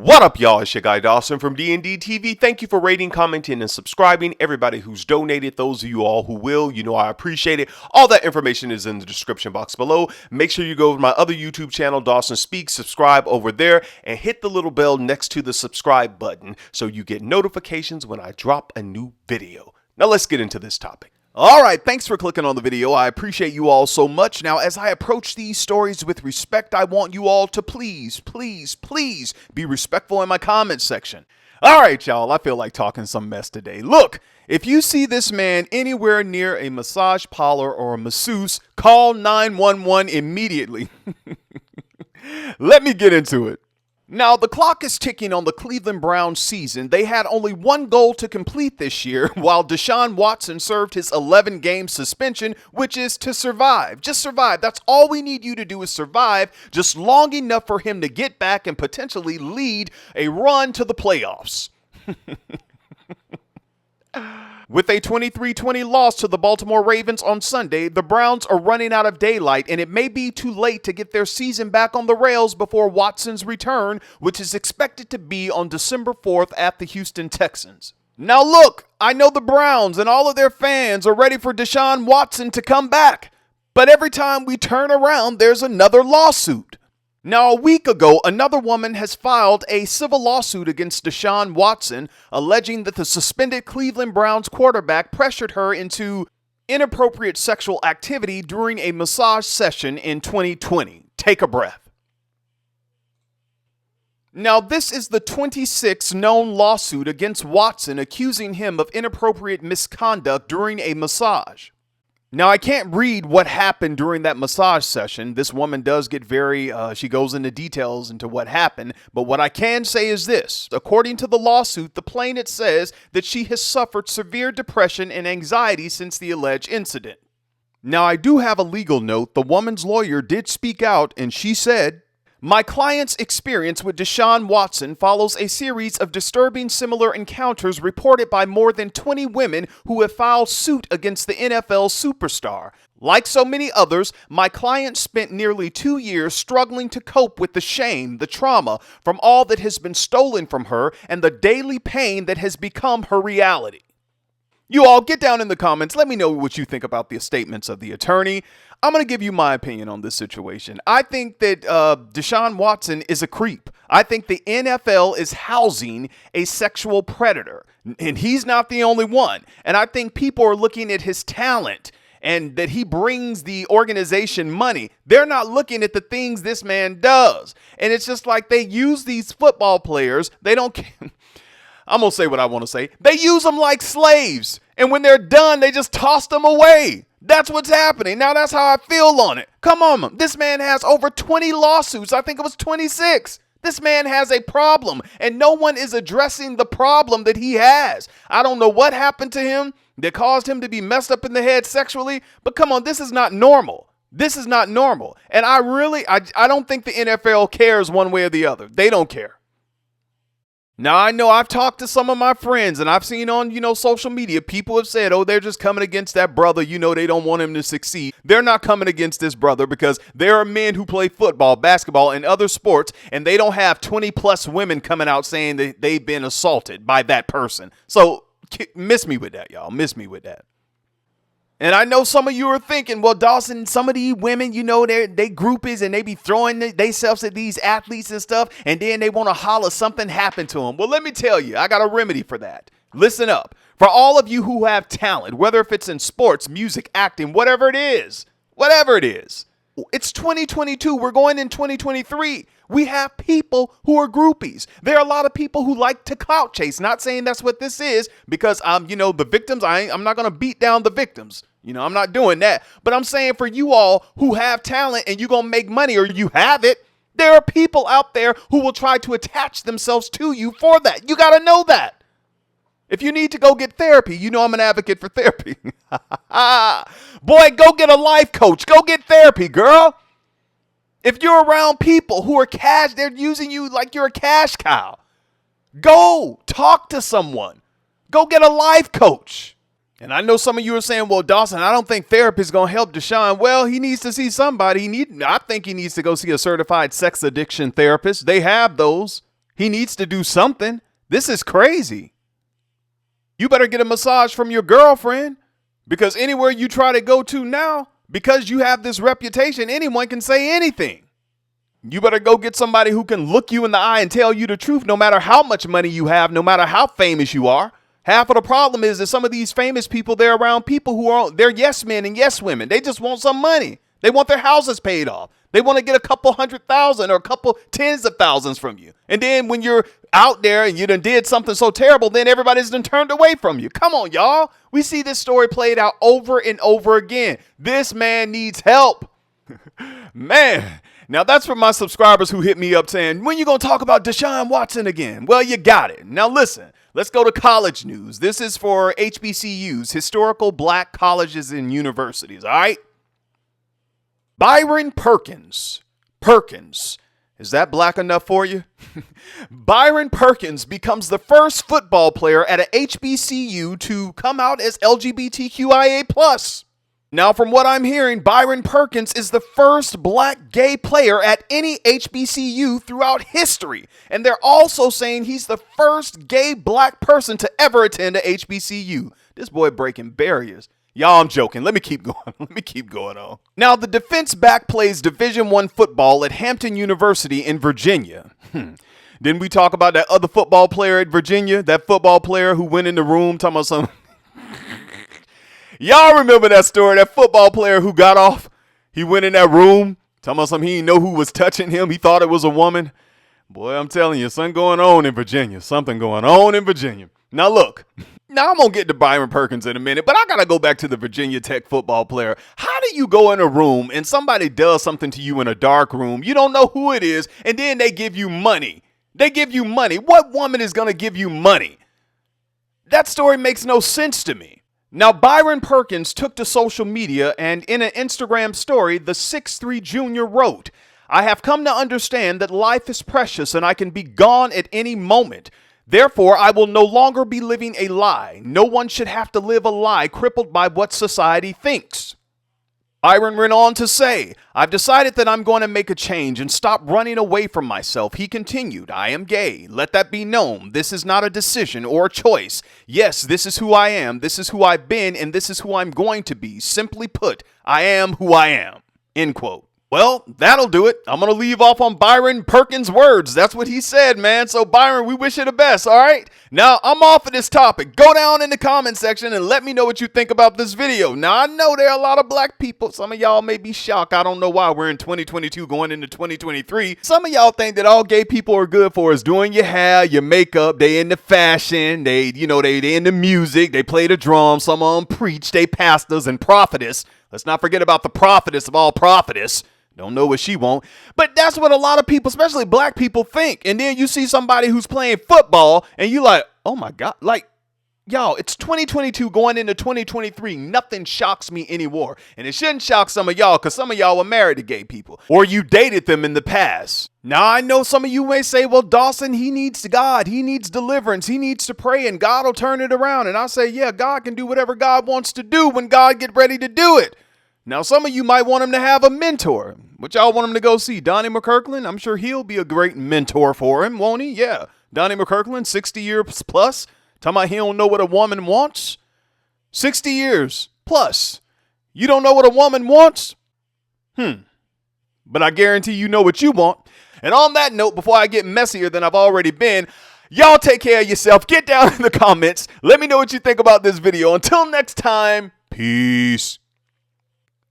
What up, y'all? It's your guy Dawson from D&D TV. Thank you for rating, commenting, and subscribing. Everybody who's donated, those of you all who will, you know I appreciate it. All that information is in the description box below. Make sure you go to my other YouTube channel, Dawson Speaks, subscribe over there, and hit the little bell next to the subscribe button so you get notifications when I drop a new video. Now let's get into this topic. All right, thanks for clicking on the video. I appreciate you all so much. Now, as I approach these stories with respect, I want you all to please be respectful in my comment section. All right, y'all, I feel like talking some mess today. Look, if you see this man anywhere near a massage parlor or a masseuse, call 911 immediately. Let me get into it. Now, the clock is ticking on the Cleveland Browns season. They had only one goal to complete this year, while Deshaun Watson served his 11-game suspension, which is to survive. Just survive. That's all we need you to do is survive, just long enough for him to get back and potentially lead a run to the playoffs. With a 23-20 loss to the Baltimore Ravens on Sunday, the Browns are running out of daylight, and it may be too late to get their season back on the rails before Watson's return, which is expected to be on December 4th at the Houston Texans. Now look, I know the Browns and all of their fans are ready for Deshaun Watson to come back, but every time we turn around, there's another lawsuit. Now, a week ago, another woman has filed a civil lawsuit against Deshaun Watson, alleging that the suspended Cleveland Browns quarterback pressured her into inappropriate sexual activity during a massage session in 2020. Take a breath. Now, this is the 26th known lawsuit against Watson, accusing him of inappropriate misconduct during a massage. Now, I can't read what happened during that massage session. This woman does get she goes into details into what happened. But what I can say is this. According to the lawsuit, the plaintiff says that she has suffered severe depression and anxiety since the alleged incident. Now, I do have a legal note. The woman's lawyer did speak out, and she said, "My client's experience with Deshaun Watson follows a series of disturbing similar encounters reported by more than 20 women who have filed suit against the NFL superstar. Like so many others, my client spent nearly 2 years struggling to cope with the shame, the trauma from all that has been stolen from her, and the daily pain that has become her reality." You all get down in the comments. Let me know what you think about the statements of the attorney. I'm going to give you my opinion on this situation. I think that Deshaun Watson is a creep. I think the NFL is housing a sexual predator, and he's not the only one. And I think people are looking at his talent and that he brings the organization money. They're not looking at the things this man does. And it's just like they use these football players. They don't care. I'm going to say what I want to say. They use them like slaves. And when they're done, they just toss them away. That's what's happening. Now, that's how I feel on it. Come on. This man has over 20 lawsuits. I think it was 26. This man has a problem, and no one is addressing the problem that he has. I don't know what happened to him that caused him to be messed up in the head sexually, but come on, this is not normal. This is not normal. And I don't think the NFL cares one way or the other. They don't care. Now, I know I've talked to some of my friends, and I've seen on, social media, people have said, oh, they're just coming against that brother. They don't want him to succeed. They're not coming against this brother because there are men who play football, basketball, and other sports, and they don't have 20-plus women coming out saying that they've been assaulted by that person. So miss me with that, y'all. Miss me with that. And I know some of you are thinking, well, Dawson, some of these women, they groupies and they be throwing themselves at these athletes and stuff, and then they want to holler something happened to them. Well, let me tell you, I got a remedy for that. Listen up. For all of you who have talent, whether if it's in sports, music, acting, whatever it is, it's 2022. We're going in 2023. We have people who are groupies. There are a lot of people who like to clout chase. Not saying that's what this is because, the victims, I'm not going to beat down the victims. I'm not doing that. But I'm saying for you all who have talent and you're going to make money or you have it, there are people out there who will try to attach themselves to you for that. You got to know that. If you need to go get therapy, I'm an advocate for therapy. Boy, go get a life coach. Go get therapy, girl. If you're around people who are they're using you like you're a cash cow. Go talk to someone. Go get a life coach. And I know some of you are saying, well, Dawson, I don't think therapy is going to help Deshaun. Well, he needs to see somebody. I think he needs to go see a certified sex addiction therapist. They have those. He needs to do something. This is crazy. You better get a massage from your girlfriend, because anywhere you try to go to now, because you have this reputation, anyone can say anything. You better go get somebody who can look you in the eye and tell you the truth, no matter how much money you have, no matter how famous you are. Half of the problem is that some of these famous people, they're around people who are, they're yes men and yes women. They just want some money. They want their houses paid off. They want to get a couple 100,000 or a couple tens of thousands from you. And then when you're out there and you done did something so terrible, then everybody's done turned away from you. Come on, y'all. We see this story played out over and over again. This man needs help. Man. Now, that's for my subscribers who hit me up saying, when you going to talk about Deshaun Watson again? Well, you got it. Now, listen, let's go to college news. This is for HBCUs, historical black colleges and universities, all right? Byron Perkins. Is that black enough for you? Byron Perkins becomes the first football player at a HBCU to come out as LGBTQIA+. Now, from what I'm hearing, Byron Perkins is the first black gay player at any HBCU throughout history. And they're also saying he's the first gay black person to ever attend a HBCU. This boy breaking barriers. Y'all, I'm joking. Let me keep going on. Now, the defense back plays Division I football at Hampton University in Virginia. Didn't we talk about that other football player at Virginia? That football player who went in the room talking about something. Y'all remember that story? That football player who got off? He went in that room talking about something. He didn't know who was touching him. He thought it was a woman. Boy, I'm telling you, something going on in Virginia. Something going on in Virginia. Now, look. Now, I'm going to get to Byron Perkins in a minute, but I got to go back to the Virginia Tech football player. How do you go in a room and somebody does something to you in a dark room? You don't know who it is, and then they give you money. They give you money. What woman is going to give you money? That story makes no sense to me. Now, Byron Perkins took to social media, and in an Instagram story, the 6'3" junior wrote, "I have come to understand that life is precious and I can be gone at any moment. Therefore, I will no longer be living a lie. No one should have to live a lie crippled by what society thinks." Byron went on to say, "I've decided that I'm going to make a change and stop running away from myself." He continued, "I am gay. Let that be known. This is not a decision or a choice. Yes, this is who I am. This is who I've been, and this is who I'm going to be. Simply put, I am who I am." End quote. Well, that'll do it. I'm going to leave off on Byron Perkins' words. That's what he said, man. So, Byron, we wish you the best, all right? Now, I'm off of this topic. Go down in the comment section and let me know what you think about this video. Now, I know there are a lot of black people. Some of y'all may be shocked. I don't know why we're in 2022 going into 2023. Some of y'all think that all gay people are good for is doing your hair, your makeup. They into fashion. They into music. They play the drums. Some of them preach. They pastors and prophetess. Let's not forget about the prophetess of all prophetess. Don't know what she want. But that's what a lot of people, especially black people, think. And then you see somebody who's playing football and you like, oh my God, like, y'all, it's 2022 going into 2023. Nothing shocks me anymore. And it shouldn't shock some of y'all because some of y'all were married to gay people or you dated them in the past. Now, I know some of you may say, well, Dawson, he needs God. He needs deliverance. He needs to pray and God will turn it around. And I say, yeah, God can do whatever God wants to do when God get ready to do it. Now, some of you might want him to have a mentor. What y'all want him to go see? Donnie McClurkin? I'm sure he'll be a great mentor for him, won't he? Yeah. Donnie McClurkin, 60 years plus. Talking about he don't know what a woman wants. 60 years plus. You don't know what a woman wants? But I guarantee you know what you want. And on that note, before I get messier than I've already been, y'all take care of yourself. Get down in the comments. Let me know what you think about this video. Until next time, peace.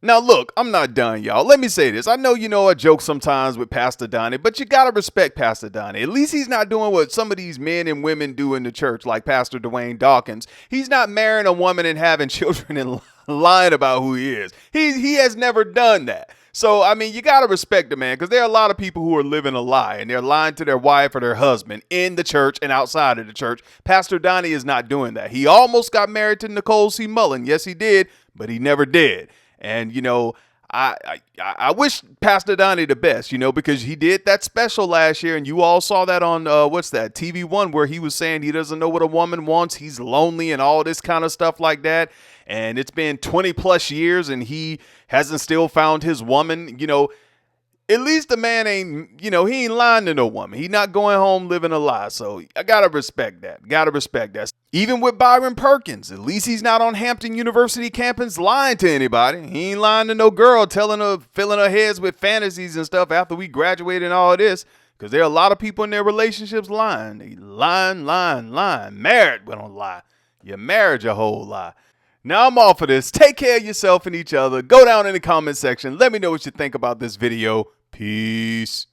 Now, look, I'm not done, y'all. Let me say this. I know I joke sometimes with Pastor Donnie, but you got to respect Pastor Donnie. At least he's not doing what some of these men and women do in the church, like Pastor Dwayne Dawkins. He's not marrying a woman and having children and lying about who he is. He has never done that. So, I mean, you got to respect the man because there are a lot of people who are living a lie and they're lying to their wife or their husband in the church and outside of the church. Pastor Donnie is not doing that. He almost got married to Nicole C. Mullen. Yes, he did, but he never did. And, I wish Pastor Donnie the best, because he did that special last year. And you all saw that on, TV One, where he was saying he doesn't know what a woman wants. He's lonely and all this kind of stuff like that. And it's been 20 plus years and he hasn't still found his woman. At least the man ain't, he ain't lying to no woman. He not going home living a lie. So I gotta respect that. Gotta respect that. Even with Byron Perkins, at least he's not on Hampton University campus lying to anybody. He ain't lying to no girl, telling her, filling her heads with fantasies and stuff after we graduated and all this. Because there are a lot of people in their relationships lying. They lying. Married but don't lie. Your marriage a whole lie. Now I'm off of this. Take care of yourself and each other. Go down in the comment section. Let me know what you think about this video. Peace.